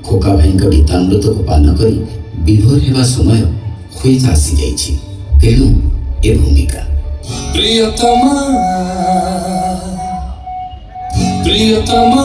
ଖୋକା ଭାଇଙ୍କ ଗୀତାମୃତକୁ ପାନ କରି ବିଭୋର ହେବା ସମୟ ହୁଏତ ଆସିଯାଇଛି। ତେଣୁ ଏ ଭୂମିକା ପ୍ରିୟତମା ପ୍ରିୟତମା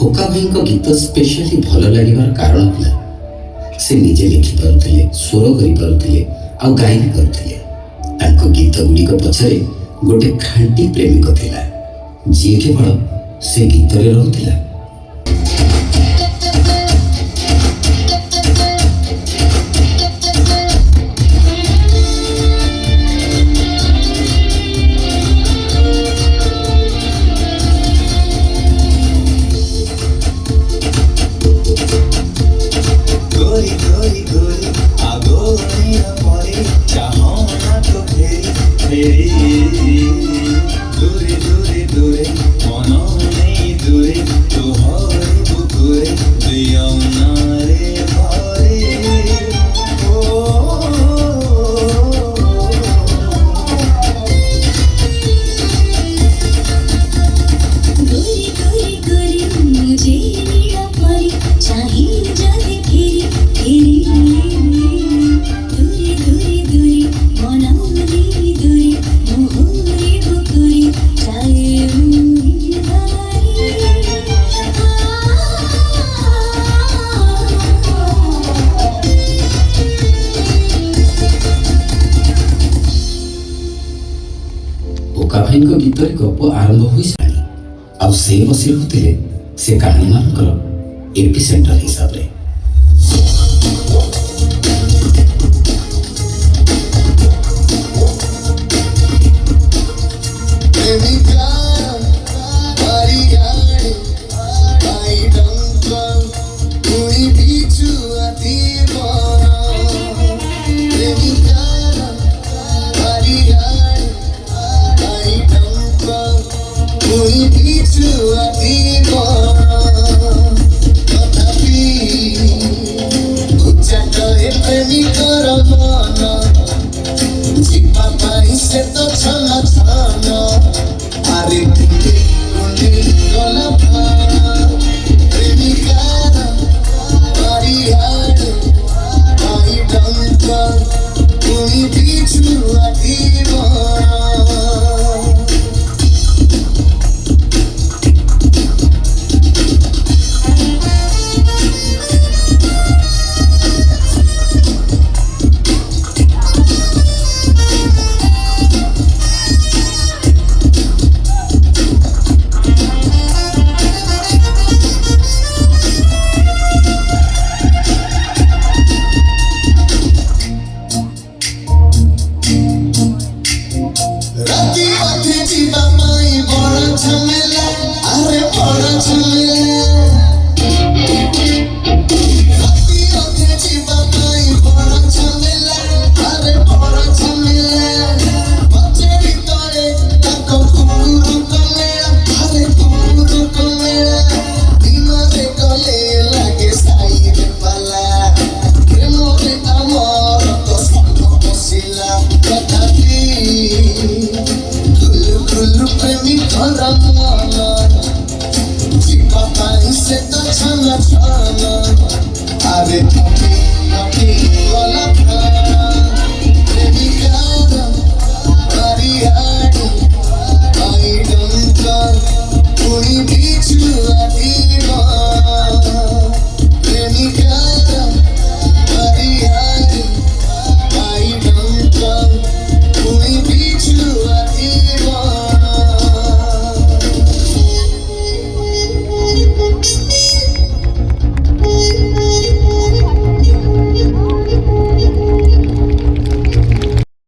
ଖୋକା ଭାଇଙ୍କ ଗୀତ ସ୍ପେଶାଲି ଭଲ ଲାଗିବାର କାରଣ ଥିଲା ସେ ନିଜେ ଲେଖିପାରୁଥିଲେ, ସ୍ୱର କରିପାରୁଥିଲେ ଆଉ ଗାଇ ବି ପାରୁଥିଲେ। ତାଙ୍କ ଗୀତ ଗୁଡ଼ିକ ପଛରେ ଗୋଟେ ଖାଣ୍ଟି ପ୍ରେମିକ ଥିଲା ଯିଏ କେବଳ ସେ ଗୀତରେ ରହୁଥିଲା। ଖୋକା ଭାଇଙ୍କ ଗୀତରେ ଗପ ଆରମ୍ଭ ହୋଇସାରିଲାଣି ଆଉ ସେ ବସି ରହୁଥିଲେ ସେ କାହାଣୀମାନଙ୍କର ଏପି ସେଣ୍ଟର ହିସାବରେ। ताना जिका पाई से तो छाना छाना अरे अभी अभी वाला था